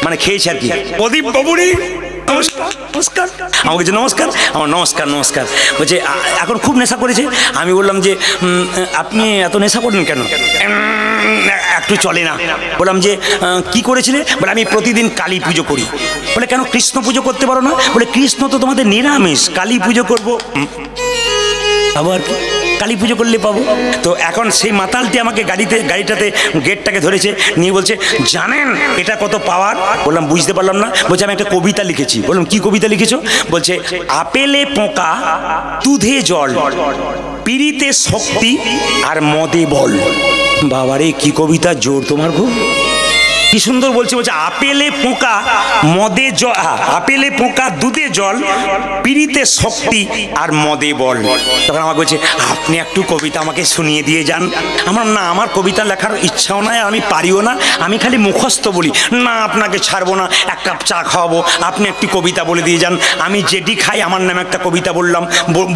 মানে খেয়েছে আর কি প্রদীপ বাবুরি নমস্কার নমস্কার আমাকে যে নমস্কার আমার নমস্কার নমস্কার বলছে এখন খুব নেশা করেছে আমি বললাম যে আপনি এত নেশা করেন কেন একটু চলে না বললাম যে কি করেছিলে বলে আমি প্রতিদিন কালী পুজো করি বলে কেন কৃষ্ণ পুজো করতে পারো না বলে কৃষ্ণ তো তোমাদের নিরামিষ কালী পুজো করবো আবার কালী পুজো করলে পাবো তো এখন সেই মাতালটি আমাকে গাড়িটাতে গেটটাকে ধরেছে নিয়ে বলছে জানেন এটা কত পাওয়ার বললাম বুঝতে পারলাম না বলছে আমি একটা কবিতা লিখেছি বললাম কি কবিতা লিখেছো বলছে আপেলে পোকা দুধে জল পিড়িতে শক্তি আর মদে বল বাবারে কি কবিতা জোর তোমার খুব কি সুন্দর বলছে বলছে আপেলে পোকা মদে জল আপেলে পোকা দুধে জল পিড়িতে শক্তি আর মদে বল তখন আমাকে বলছে আপনি একটু কবিতা আমাকে শুনিয়ে দিয়ে যান আমার না আমার কবিতা লেখার ইচ্ছাও নাই আমি পারিও না আমি খালি মুখস্থ বলি না আপনাকে ছাড়বো না এক কাপ চা খাওয়াবো আপনি একটি কবিতা বলে দিয়ে যান আমি যেটি খাই আমার নামে একটা কবিতা বললাম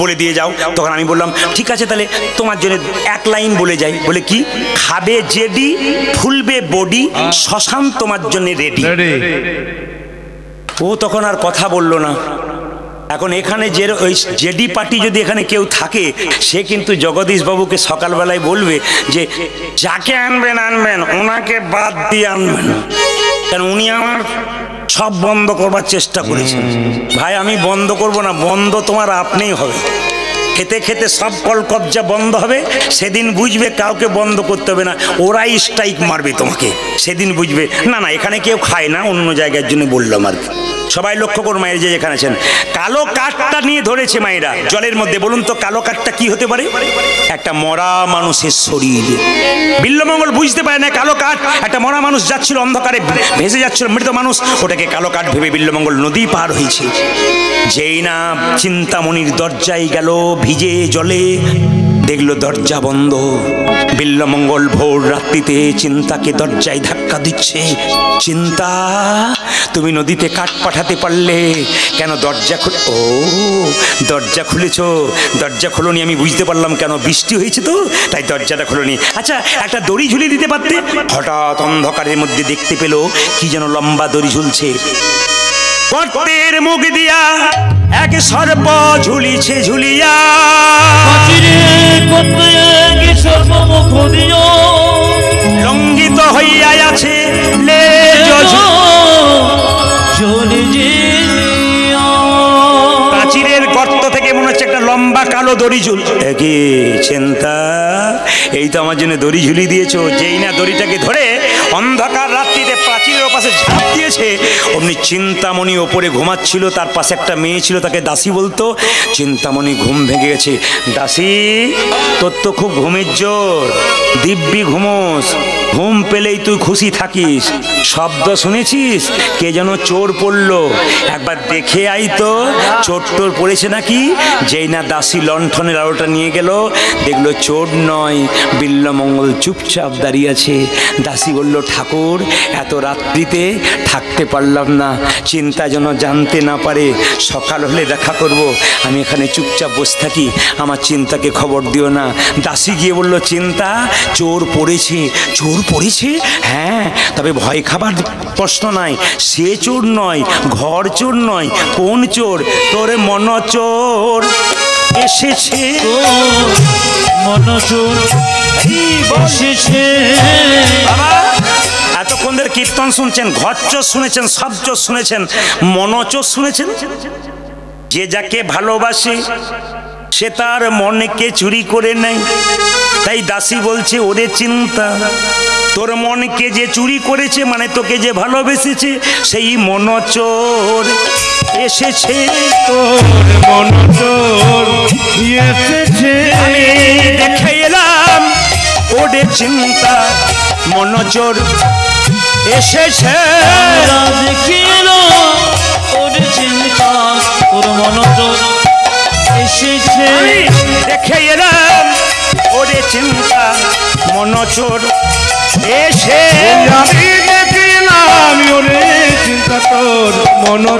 বলে দিয়ে যাও তখন আমি বললাম ঠিক আছে তাহলে তোমার জন্য এক লাইন বলে যাই বলে কি খাবে যেডি ফুলবে বডি শ্মশান তোমার জন্য রেডি ও তখন আর কথা বললো না এখন এখানে যে ওই জেডি পার্টি যদি এখানে কেউ থাকে সে কিন্তু জগদীশ বাবুকে সকালবেলায় বলবে যে যাকে আনবেন ওনাকে বাদ দিয়ে আনবেন কারণ উনি আমার সব বন্ধ করবার চেষ্টা করেছেন ভাই আমি বন্ধ করব না বন্ধ তোমার আপনিই হবে খেতে খেতে সব কল কবজা বন্ধ হবে সেদিন বুঝবে কাউকে বন্ধ করতে হবে না ওরাই স্ট্রাইক মারবে তোমাকে সেদিন বুঝবে না না এখানে কেউ খায় না অন্য জায়গার জন্য বললাম আর কি সবাই লক্ষ্য করুন মায়ের যে যেখানে আছেন কালো কাঠটা নিয়ে ধরেছে মায়েরা জলের মধ্যে বলুন তো কালো কাঠটা কি হতে পারে একটা মরা মানুষের শরীর বিল্লমঙ্গল বুঝতে পারে না কালো কাঠ একটা মরা মানুষ যাচ্ছিল অন্ধকারে ভেসে যাচ্ছিল মৃত মানুষ ওটাকে কালো কাঠ ভেবে বিল্লমঙ্গল নদী পার হয়েছে যেই না চিন্তামণির দরজায় গেল ভিজে জলে দেখলো দরজা বন্ধ বিল্লমঙ্গল ভোর রাত্রিতে চিন্তাকে দরজায় ধাক্কা দিচ্ছে চিন্তা তুমি নদীতে কাঠ পাঠাতে পারলে কেন দরজা দরজা খুলেছো দরজা খোলনি আমি বুঝতে পারলাম কেন বৃষ্টি হয়েছে তো তাই দরজাটা খোলনি আচ্ছা একটা দড়ি ঝুলিয়ে দিতে পারতে হঠাৎ অন্ধকারের মধ্যে দেখতে পেল কি যেন লম্বা দড়ি ঝুলছে গর্তের মুখ দিয়া এক সর্প ঝুলিছে ঝুলিয়া লঙ্ঘিত হইয়া আছে প্রাচীরের গর্ত থেকে মনে হচ্ছে একটা লম্বা কালো দড়ি ঝুল কি চিন্তা এই তো আমার জন্য দড়ি ঝুলিয়ে দিয়েছো যেই না দড়িটাকে ধরে অন্ধকার রাত্রিতে প্রাচীরের পাশে ঝাঁপ দিয়েছে অমনি চিন্তামণি ওপরে ঘুমাচ্ছিল তার পাশে একটা মেয়ে ছিল তাকে দাসী বলতো চিন্তামণি ঘুম ভেঙে গেছে দাসী তোর তো খুব ঘুমের জোর দিব্যি ঘুমোস ঘুম পেলেই তুই খুশি থাকিস শব্দ শুনেছিস কে যেন চোর পড়লো একবার দেখে আই তো চোর টোর পড়েছে নাকি যেই না দাসী লণ্ঠনের আলোটা নিয়ে গেল দেখলো চোর নয় বিল্লমঙ্গল চুপচাপ দাঁড়িয়ে আছে দাসী বলল ঠাকুর এত রাত্রিতে থাকতে পারলাম না চিন্তা যেন জানতে না পারে সকাল হলে দেখা করব আমি এখানে চুপচাপ বসে থাকি আমার চিন্তাকে খবর দিও না দাসী গিয়ে বলল চিন্তা চোর পড়েছে হ্যাঁ তবে ভয় খাবার প্রশ্ন নাই সে চোর নয় ঘর চোর নয় কোন চোর তোর মন চোর এসেছে মনচোর বসেছে বাবা এতক্ষণ ধরে কীর্তন শুনছেন ঘর চোর শুনেছেন সব চোর শুনেছেন মনচোর শুনেছেন যে যাকে ভালোবাসে সে তার মনকে চুরি করে নেয়। তাই দাসী বলছে, ওরে চিন্তা, তোর মনকে যে চুরি করেছে মানে তোকে যে ভালোবেসেছে সেই মনচোর এসেছে। তোর মনচোর এসেছে, আমি দেখে এলাম ওরে চিন্তা, মনচোর এসেছে। আমরা দেখিল ওর চিন্তা ওর মনোযোগ এসেছে। আমি দেখে এলাম ওরে চিন্তা, মনচোর এসে। আমি দেখিলাম ওরে চিন্তা তোর মনচোর